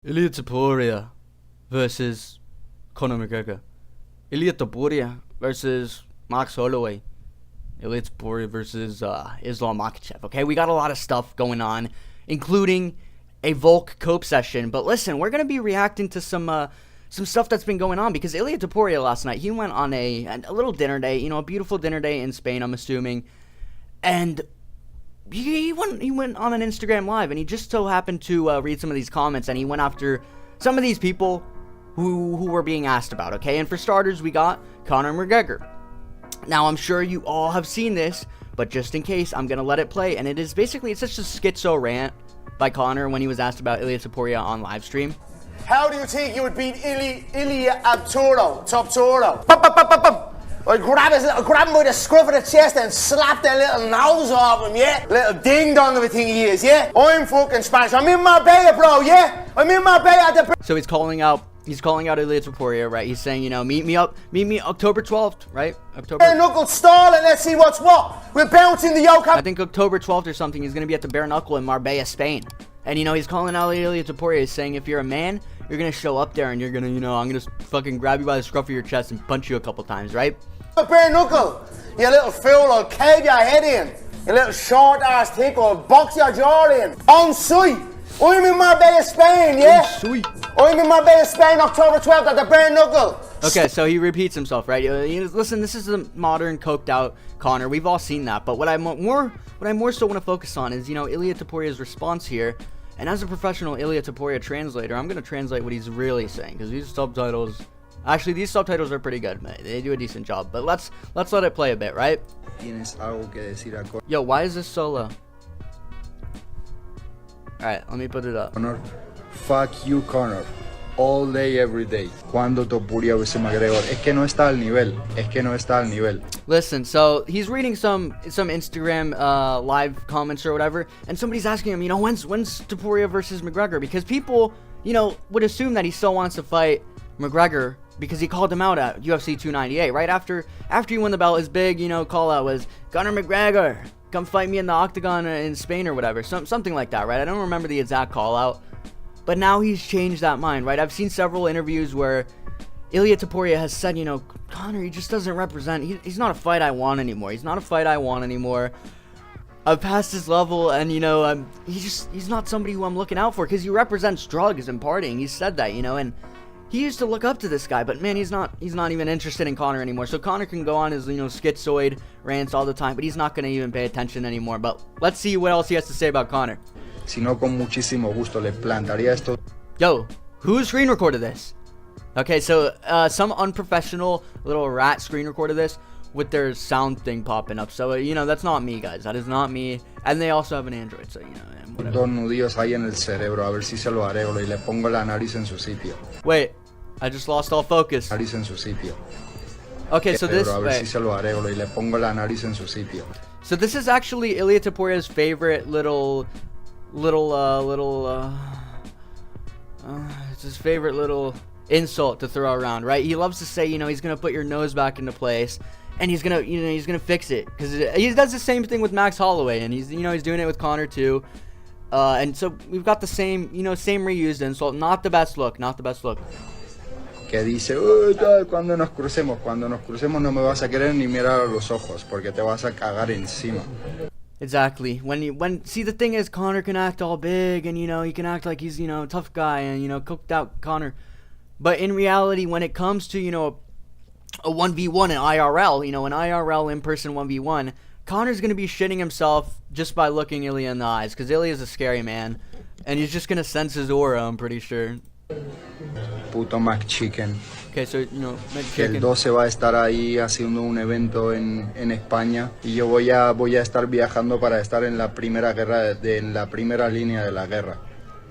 Ilia Topuria versus Conor McGregor. Ilia Topuria versus Max Holloway. Ilia Topuria versus Islam Makhachev. Okay, we got a lot of stuff going on, including a Volk cope session. But listen, we're gonna be reacting to some stuff that's been going on because Ilia Topuria last night, he went on a little dinner date, a beautiful dinner date in Spain, I'm assuming, and he went on an Instagram live, and he just so happened to read some of these comments, and he went after some of these people who were being asked about, okay? And for starters, we got Conor McGregor. Now, I'm sure you all have seen this, but just in case, I'm going to let it play, and it's such a schizo rant by Conor when he was asked about Ilia Topuria on live stream. How do you think you would beat Ilia Topuria? I'd grab him by the scruff of the chest and slap that little nose off him, yeah? Little ding-dong of a thing he is, yeah? I'm fucking Spanish. I'm in Marbella, bro, yeah? I'm in Marbella at the... So he's calling out Ilia Topuria, right? He's saying, meet me October 12th, right? Bare knuckle stall and let's see what's what. We're bouncing the yoke. I think October 12th or something, he's going to be at the Bare Knuckle in Marbella, Spain. And, he's calling out Ilia Topuria, saying if you're a man, you're going to show up there and you're going to, I'm going to fucking grab you by the scruff of your chest and punch you a couple times, right? Bare knuckle, you little fool, I'll cave your head in. You little short ass thick, I'll box your jaw in. On site, I'm in Marbella, Spain, yeah? I'm in Marbella, Spain, October 12th at the Bare Knuckle. Okay, so he repeats himself, right? Listen, this is a modern, coked out Conor. We've all seen that. But what I more so want to focus on is, Ilia Topuria's response here. And as a professional Ilia Topuria translator, I'm going to translate what he's really saying, because these subtitles... Actually, these subtitles are pretty good, man. They do a decent job. But let's let it play a bit, right? Yo, why is this so low? Alright, let me put it up. Conor, fuck you, Conor. All day, every day. Cuando Topuria versus McGregor. Es que no está al nivel. Listen, so he's reading some Instagram live comments or whatever, and somebody's asking him, when's Topuria versus McGregor? Because people, would assume that he still wants to fight McGregor because he called him out at UFC 298, right? After he won the belt, his big, call out was, Conor McGregor, come fight me in the octagon in Spain or whatever. Something like that, right? I don't remember the exact call out. But now he's changed that mind, right? I've seen several interviews where Ilia Topuria has said, Conor, he just doesn't represent, he's not a fight I want anymore. I've passed his level, and, he's not somebody who I'm looking out for because he represents drugs and partying. He said that, and he used to look up to this guy, but man, he's not even interested in Conor anymore. So Conor can go on his, schizoid rants all the time, but he's not going to even pay attention anymore. But let's see what else he has to say about Conor. Si no, con muchísimo gusto le plantaría esto. Yo, who screen recorded this? Okay, so some unprofessional little rat screen recorded this with their sound thing popping up. So, that's not me, guys. That is not me. And they also have an Android, so, whatever. Dos nudillos ahí en el cerebro, a ver si se lo arreglo y le pongo la nariz en su sitio. Wait, I just lost all focus. Nariz en su sitio. Okay, so this... A ver si se lo arreglo y le pongo la nariz en su sitio. So this is actually Ilia Topuria's favorite it's his favorite little insult to throw around, right? He loves to say, he's gonna put your nose back into place, and he's gonna fix it, because he does the same thing with Max Holloway, and he's doing it with Conor too, and so we've got the same reused insult. Not the best look. Que dice, cuando nos crucemos no me vas a querer ni mirar a los ojos, porque te vas a cagar encima. Exactly. See, the thing is, Conor can act all big, and he can act like he's a tough guy, and cooked out Conor. But in reality, when it comes to a 1v1 in IRL, an IRL in-person 1v1, Conor's gonna be shitting himself just by looking Ilia in the eyes, because Ilia's a scary man, and he's just gonna sense his aura, I'm pretty sure. Puto McChicken. Okay, so, Que el 12 va a estar ahí haciendo un evento en España y yo voy a estar viajando para estar en la primera línea de la guerra,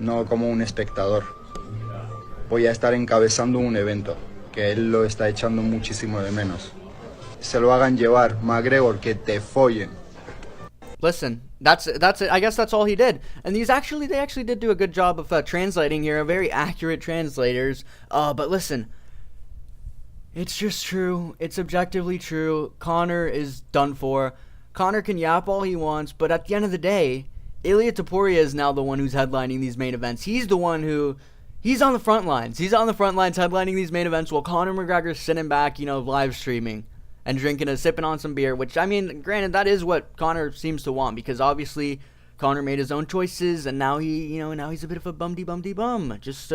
no como un espectador. Voy a estar encabezando un evento que él lo está echando muchísimo de menos. Se lo hagan llevar, McGregor, que te follen. Listen, that's it. I guess that's all he did. And they actually did do a good job of translating here, very accurate translators. But listen, it's just true. It's objectively true. Conor is done for. Conor can yap all he wants, but at the end of the day, Ilia Topuria is now the one who's headlining these main events. He's the one who He's on the front lines. He's on the front lines headlining these main events while Conor McGregor's sitting back, live streaming and sipping on some beer, which, I mean, granted, that is what Conor seems to want, because obviously Conor made his own choices, and now now he's a bit of a bum. Just,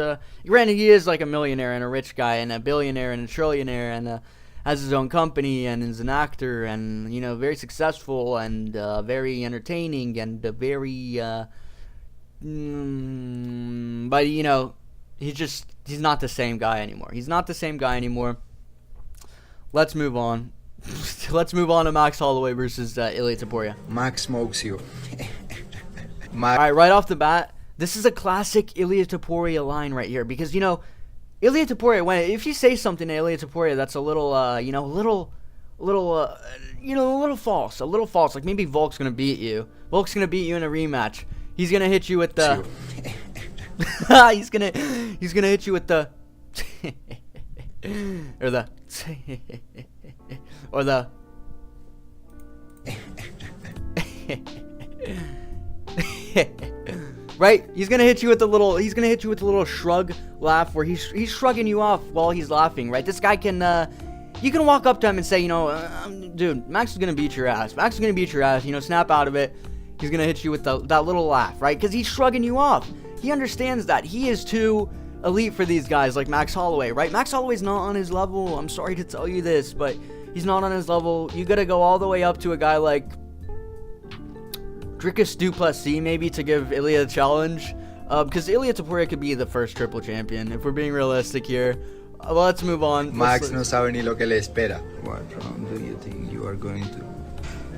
granted, he is like a millionaire and a rich guy and a billionaire and a trillionaire and has his own company and is an actor and, very successful and very entertaining and very, but, he's not the same guy anymore. He's not the same guy anymore. Let's move on. Let's move on to Max Holloway versus Ilia Topuria. Max smokes you. All right, right off the bat, this is a classic Ilia Topuria line right here, because Ilia Topuria, if you say something to Ilia Topuria that's a little, a little false, like maybe Volk's gonna beat you. Volk's gonna beat you in a rematch. He's gonna hit you with the. he's gonna hit you with the. or the. or the. Right? He's gonna hit you with a little shrug laugh where he's shrugging you off while he's laughing, right? This guy can you can walk up to him and say, dude, Max is gonna beat your ass. Max is gonna beat your ass, snap out of it. He's gonna hit you with that little laugh, right? Because he's shrugging you off. He understands that he is too elite for these guys like Max Holloway, right? Max Holloway's not on his level. I'm sorry to tell you this, but he's not on his level. You gotta go all the way up to a guy like Dricus Duplessis, maybe, to give Ilia a challenge, because Ilia Topuria could be the first triple champion, if we're being realistic here. Let's move on. Max no sabe ni lo que le espera. What round do you think you are going to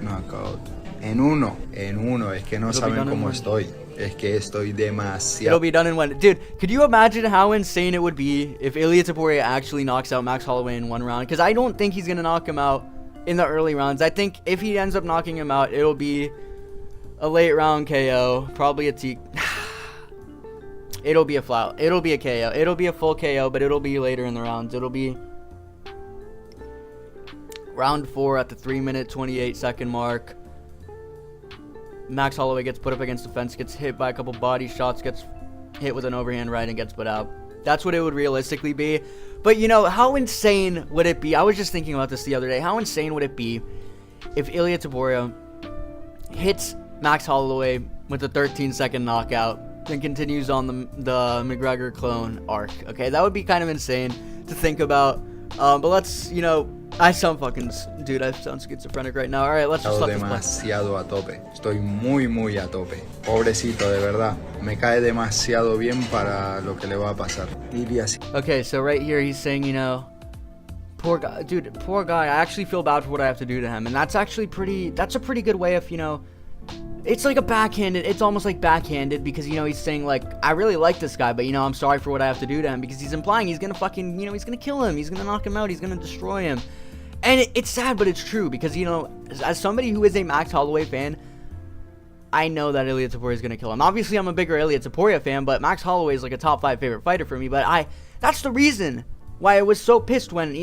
knock out? En uno, es que no saben cómo estoy. Es que estoy demasiado. It'll be done in one. Dude, could you imagine how insane it would be if Ilia Topuria actually knocks out Max Holloway in one round? Because I don't think he's going to knock him out in the early rounds. I think if he ends up knocking him out, it'll be a late round KO, probably a T. It'll be a KO. It'll be a full KO, but it'll be later in the rounds. It'll be round 4 at the 3-minute 28-second mark. Max Holloway gets put up against the fence, gets hit by a couple body shots, gets hit with an overhand right, and gets put out. That's what it would realistically be. But how insane would it be? I was just thinking about this the other day. How insane would it be if Ilia Topuria hits Max Holloway with a 13-second knockout and continues on the McGregor clone arc? Okay, that would be kind of insane to think about. But let's, I sound schizophrenic right now. All right, let's just let this play. Demasiado a tope. Estoy muy a tope. Pobrecito, de verdad. Me cae demasiado bien para lo que le va a pasar. Okay, so right here he's saying, poor guy, dude, poor guy. I actually feel bad for what I have to do to him, and that's a pretty good way of, it's like a backhanded, it's almost like backhanded, because, he's saying, like, I really like this guy, but, I'm sorry for what I have to do to him, because he's implying he's gonna fucking, he's gonna kill him, he's gonna knock him out, he's gonna destroy him. And it's sad, but it's true, because, as somebody who is a Max Holloway fan, I know that Ilia Topuria is gonna kill him. Obviously, I'm a bigger Ilia Topuria fan, but Max Holloway is like a top 5 favorite fighter for me, but that's the reason why I was so pissed when,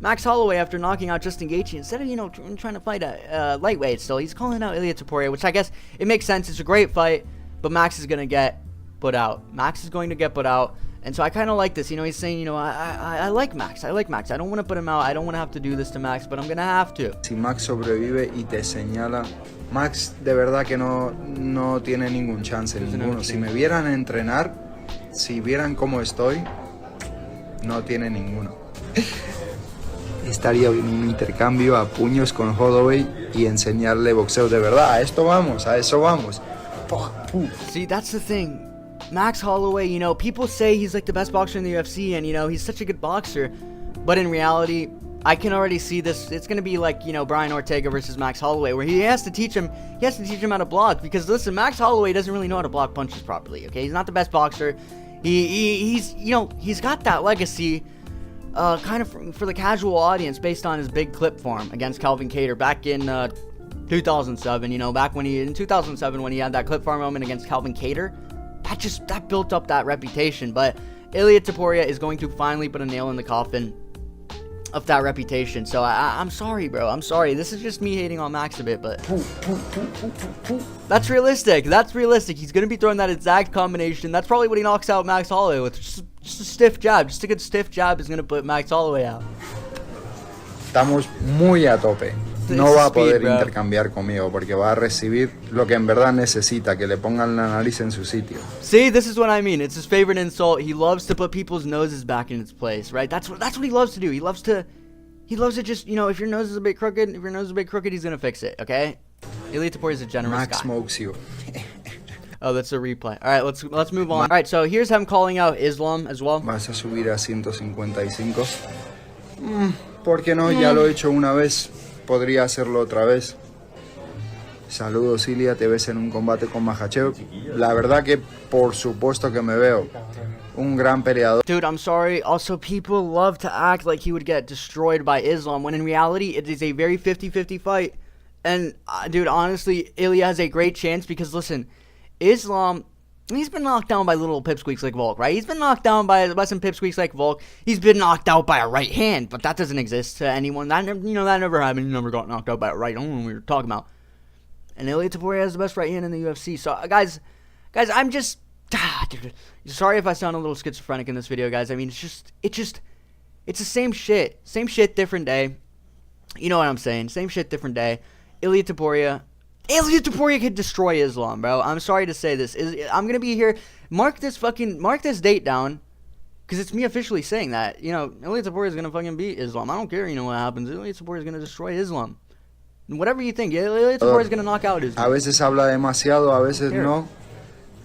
Max Holloway, after knocking out Justin Gaethje, instead of, trying to fight a lightweight still, he's calling out Ilia Topuria, which I guess it makes sense. It's a great fight, but Max is going to get put out. And so I kind of like this. He's saying, I like Max. I don't want to put him out. I don't want to have to do this to Max, but I'm going to have to. Si Max sobrevive y te señala, Max de verdad que no tiene ningún chance, ninguno. Si me vieran entrenar, si vieran cómo estoy, no tiene ninguno. Estaría en un intercambio a puños con Holloway y enseñarle boxeo de verdad. A eso vamos. See, that's the thing. Max Holloway, people say he's like the best boxer in the UFC, and he's such a good boxer, but in reality, I can already see this. It's going to be like, Brian Ortega versus Max Holloway, where he has to teach him how to block, because listen, Max Holloway doesn't really know how to block punches properly, okay? He's not the best boxer. He's got that legacy, kind of for the casual audience, based on his big clip form against Calvin Kattar back in 2007. Back when in 2007 when he had that clip farm moment against Calvin Kattar, that built up that reputation. But Ilia Topuria is going to finally put a nail in the coffin of that reputation. So I'm sorry, bro. I'm sorry. This is just me hating on Max a bit, but that's realistic. That's realistic. He's gonna be throwing that exact combination. That's probably what he knocks out Max Holloway with. Just a stiff jab. Just a good stiff jab is gonna put Max Holloway out. Estamos muy a tope. No va a poder intercambiar conmigo porque va a recibir lo que en verdad necesita, que le pongan la nariz en su sitio. See, this is what I mean. It's his favorite insult. He loves to put people's noses back in its place, right? That's what he loves to do. He loves to just, you know, if your nose is a bit crooked, he's gonna fix it, okay? Ilia Topuria is a generous Max guy. smokes you. Oh, that's a replay. All right, let's move on. All right, so here's him calling out Islam as well. Vas a subir a 155. ¿Por qué no? Ya lo he hecho una vez. Podría hacerlo otra vez. Saludos, Ilia, te ves en un combate con Makhachev. La verdad que por supuesto que me veo. Un gran peleador. Dude, I'm sorry. Also, people love to act like he would get destroyed by Islam, when in reality, it is a very 50-50 fight. And, dude, honestly, Ilia has a great chance because, listen, Islam, he's been knocked down by little pipsqueaks like Volk, right? He's been knocked down by some pipsqueaks like Volk. He's been knocked out by a right hand, but that doesn't exist to anyone. That never happened. He never got knocked out by a right. I don't know what we were talking about. And Ilia Topuria has the best right hand in the UFC. So, guys, I'm just, dude, sorry if I sound a little schizophrenic in this video, guys. I mean, it's the same shit, different day. You know what I'm saying? Same shit, different day. Ilia Topuria could destroy Islam, bro. I'm sorry to say this. I'm gonna be here. Mark this date down, because it's me officially saying that. You know, Ilia Topuria is gonna fucking beat Islam. I don't care. You know what happens. Ilia Topuria is gonna destroy Islam. Whatever you think, Ilia Topuria is gonna knock out Islam. A veces habla demasiado, a veces no.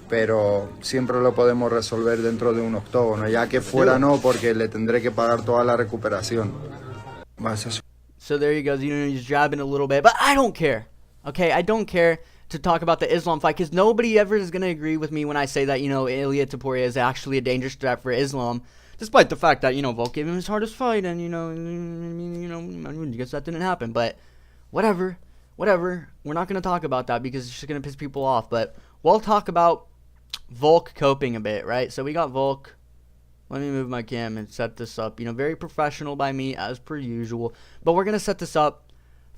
Pero siempre lo podemos resolver dentro de un octógono. Ya que fuera no, porque le tendré que pagar toda la recuperación. So there you go. You know, he's jabbing a little bit, but I don't care. Okay, I don't care to talk about the Islam fight, because nobody ever is going to agree with me when I say that, you know, Ilia Topuria is actually a dangerous threat for Islam, despite the fact that, you know, Volk gave him his hardest fight, and, I guess that didn't happen, but whatever, we're not going to talk about that, because it's just going to piss people off, but we'll talk about Volk coping a bit, right? So we got Volk. Let me move my cam and set this up, you know, very professional by me, as per usual, but we're going to set this up.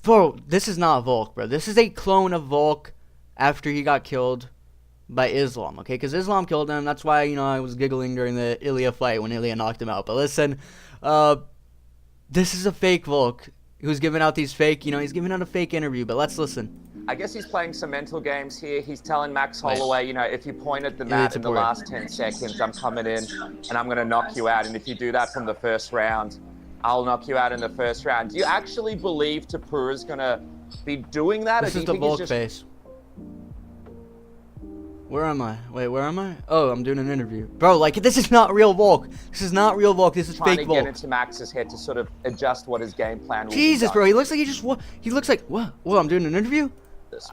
Bro, this is not Volk, bro. This is a clone of Volk after he got killed by Islam, okay? Because Islam killed him. That's why, you know, I was giggling during the Ilia fight when Ilia knocked him out. But listen, this is a fake Volk who's giving out these fake, you know, he's giving out a fake interview. But let's listen. I guess he's playing some mental games here. He's telling Max Holloway, you know, if you point at the mat in the last 10 seconds, I'm coming in and I'm going to knock you out. And if you do that from the first round, I'll knock you out in the first round. Do you actually believe Topuria's gonna be doing that? This is the Volk face. Where am I? Wait, where am I? Oh, I'm doing an interview. Bro, like, this is not real Volk. This is not real Volk. This is fake Volk. Trying to get into Max's head to sort of adjust what his game plan will be. Jesus, bro, he looks like he looks like, what? Whoa, I'm doing an interview?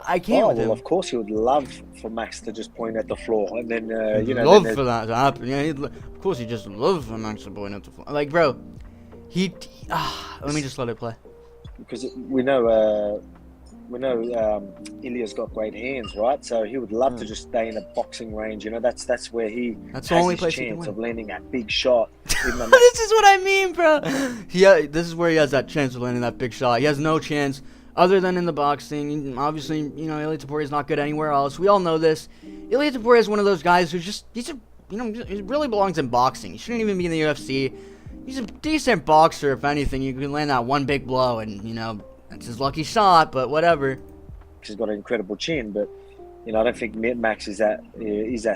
I can't with him. Well, of course he would love for Max to just point at the floor, and then, you know... Love for that to happen. Yeah, of course he just love for Max to point at the floor. Like, bro... let me just let it play. Because we know Ilia's got great hands, right? So he would love to just stay in a boxing range. You know, that's where that's has his chance of landing that big shot. This is what I mean, bro. Yeah, this is where he has that chance of landing that big shot. He has no chance other than in the boxing. Obviously, you know, Ilia Topuria is not good anywhere else. We all know this. Ilia Topuria is one of those guys who's just he really belongs in boxing. He shouldn't even be in the UFC. He's a decent boxer, if anything. You can land that one big blow, and, you know, that's his lucky shot, but whatever. He's got an incredible chin, but, you know, I don't think Max is that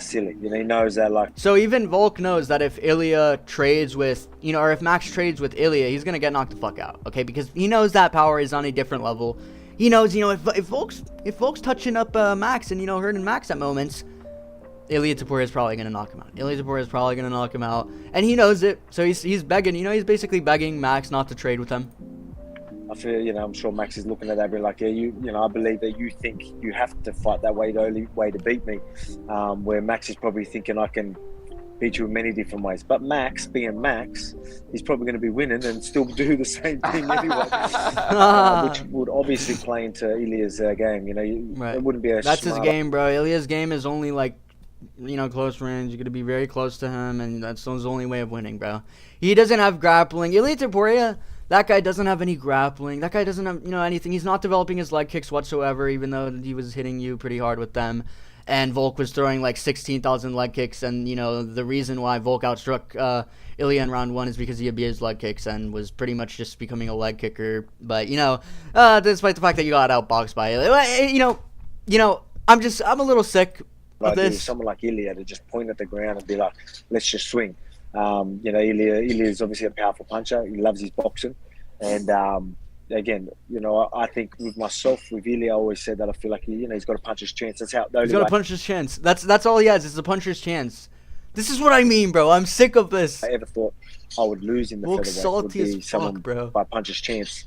silly. You know, he knows that, like... So even Volk knows that if Ilia trades with, you know, or if Max trades with Ilia, he's going to get knocked the fuck out, okay? Because he knows that power is on a different level. He knows, you know, if Volk's touching up Max and, you know, hurting Max at moments... Ilia Topuria is probably going to knock him out. Ilia Topuria is probably going to knock him out. And he knows it. So he's begging, you know, he's basically begging Max not to trade with him. I feel, you know, I'm sure Max is looking at that, being like, yeah, you know, I believe that you think you have to fight that way, the only way to beat me. Where Max is probably thinking I can beat you in many different ways. But Max, being Max, he's probably going to be winning and still do the same thing anyway. Which would obviously play into Ilia's game. You know, it wouldn't be a That's his game, bro. Ilia's game is only like, you know, close range. You're going to be very close to him, and that's his only way of winning, bro. He doesn't have grappling. Ilia Topuria, That guy doesn't have any grappling. That guy doesn't have, anything. He's not developing his leg kicks whatsoever, even though he was hitting you pretty hard with them. And Volk was throwing like 16,000 leg kicks. And, the reason why Volk outstruck Ilia in round 1 is because he abused leg kicks and was pretty much just becoming a leg kicker. But, despite the fact that you got outboxed by Ilia, I'm a little sick of this. Someone like Ilia to just point at the ground and be like, let's just swing. Ilia is obviously a powerful puncher. He loves his boxing. And, again, I think with myself, with Ilia, I always said that I feel like he's got a puncher's chance. That's how he's got a puncher's chance. That's all he has. It's a puncher's chance. This is what I mean, bro. I'm sick of this. I ever thought I would lose in the Volk's featherweight would be salty as someone fuck, bro. by puncher's chance.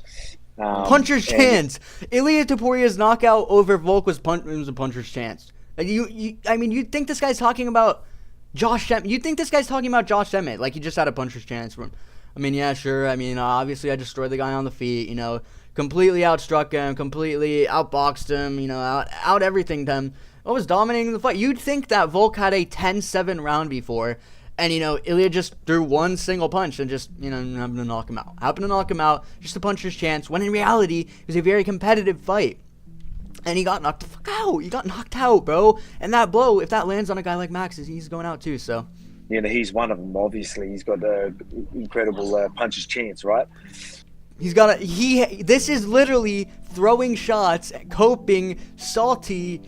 Puncher's chance. Ilia Topuria's knockout over Volk was a puncher's chance. Like, you'd think this guy's talking about Josh Emmett. You'd think this guy's talking about Josh Emmett. Like, he just had a puncher's chance from. Yeah, sure. Obviously, I destroyed the guy on the feet. Completely outstruck him, completely outboxed him. Out everything him. I was dominating the fight. You'd think that Volk had a 10-7 round before, and Ilia just threw one single punch and just happened to knock him out. Just a puncher's chance. When in reality, it was a very competitive fight. And he got knocked the fuck out. He got knocked out, bro. And that blow, if that lands on a guy like Max, he's going out too, so. He's one of them, obviously. He's got an incredible puncher's chance, right? This is literally throwing shots, coping, salty,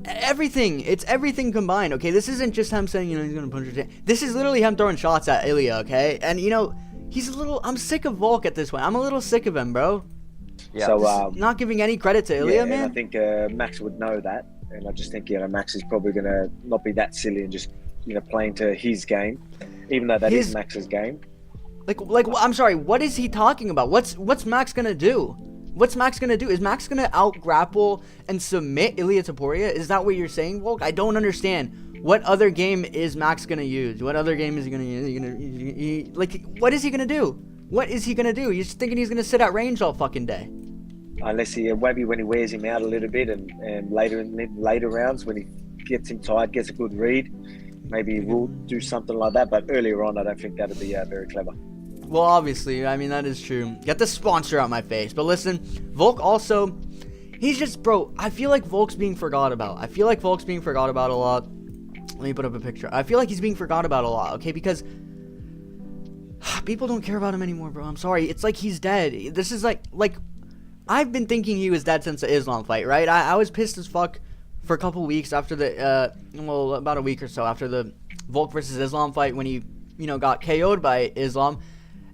everything. It's everything combined, okay? This isn't just him saying, he's going to punch his chance. This is literally him throwing shots at Ilia, okay? And, I'm sick of Volk at this point. I'm a little sick of him, bro. Yeah. So not giving any credit to Ilia, man. And I think Max would know that, and I just think Max is probably gonna not be that silly and just playing to his game, even though that is Max's game. Like I'm sorry, what is he talking about? What's Max gonna do? What's Max gonna do? Is Max gonna out grapple and submit Ilia Topuria? Is that what you're saying, Volk? I don't understand. What other game is Max gonna use? What other game is he gonna use? What is he gonna do? What is he gonna do? You're just thinking he's gonna sit at range all fucking day. Unless maybe when he wears him out a little bit and later rounds when he gets him tired, gets a good read, maybe he will do something like that. But earlier on, I don't think that would be very clever. Well, obviously, that is true. Get the sponsor out my face. But listen, Volk also, he's just, bro, I feel like Volk's being forgot about. I feel like Volk's being forgot about a lot. Let me put up a picture. I feel like he's being forgot about a lot, okay? Because people don't care about him anymore, bro. I'm sorry. It's like he's dead. This is like I've been thinking he was dead since the Islam fight, right? I was pissed as fuck for a couple weeks after the, about a week or so after the Volk versus Islam fight when he, got KO'd by Islam.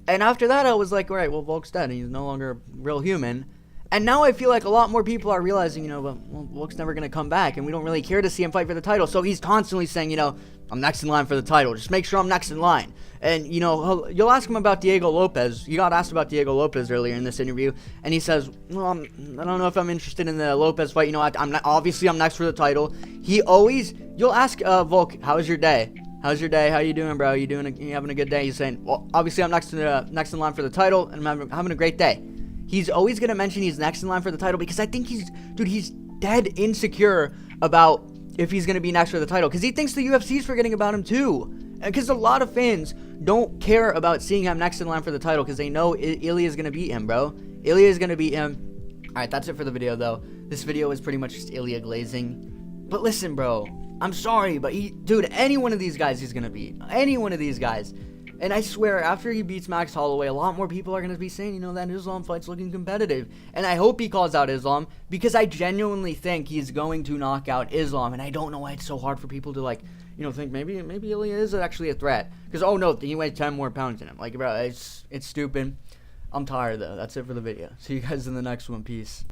And after that, I was like, all right, well, Volk's dead. He's no longer a real human. And now I feel like a lot more people are realizing, well, Volk's never going to come back, and we don't really care to see him fight for the title. So he's constantly saying, I'm next in line for the title. Just make sure I'm next in line. And, you'll ask him about Diego Lopez. You got asked about Diego Lopez earlier in this interview, and he says, well, I don't know if I'm interested in the Lopez fight. Obviously I'm next for the title. You'll ask Volk, how's your day? How's your day? How you doing, bro? You having a good day? He's saying, well, obviously I'm next in line for the title, and I'm having a great day. He's always going to mention he's next in line for the title because I think he's dead insecure about if he's going to be next for the title because he thinks the UFC's forgetting about him too. And because a lot of fans don't care about seeing him next in line for the title because they know Ilia's going to beat him, bro. Ilia's going to beat him. All right, that's it for the video, though. This video is pretty much just Ilia glazing. But listen, bro, I'm sorry, but dude, any one of these guys he's going to beat. Any one of these guys. And I swear, after he beats Max Holloway, a lot more people are going to be saying, that Islam fight's looking competitive. And I hope he calls out Islam, because I genuinely think he's going to knock out Islam. And I don't know why it's so hard for people to, think maybe Ilia is actually a threat. Because, oh no, he weighs 10 more pounds than him. Bro, it's stupid. I'm tired, though. That's it for the video. See you guys in the next one. Peace.